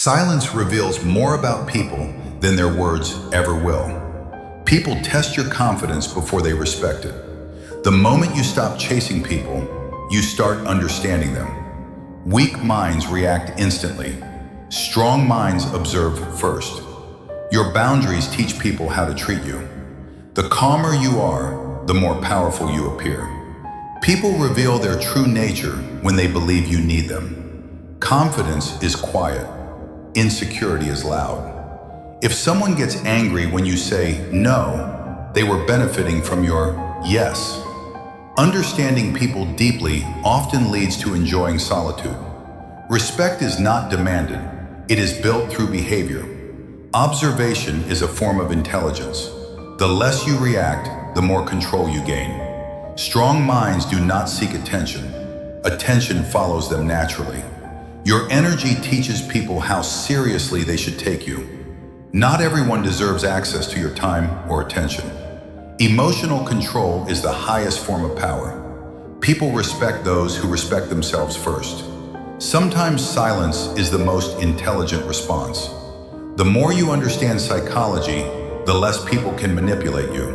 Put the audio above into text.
Silence reveals more about people than their words ever will. People test your confidence before they respect it. The moment you stop chasing people, you start understanding them. Weak minds react instantly. Strong minds observe first. Your boundaries teach people how to treat you. The calmer you are, the more powerful you appear. People reveal their true nature when they believe you need them. Confidence is quiet. Insecurity is loud. If someone gets angry when you say no, they were benefiting from your yes. Understanding people deeply often leads to enjoying solitude. Respect is not demanded. It is built through behavior. Observation is a form of intelligence. The less you react, the more control you gain. Strong minds do not seek attention. Attention follows them naturally. Your energy teaches people how seriously they should take you. Not everyone deserves access to your time or attention. Emotional control is the highest form of power. People respect those who respect themselves first. Sometimes silence is the most intelligent response. The more you understand psychology, the less people can manipulate you.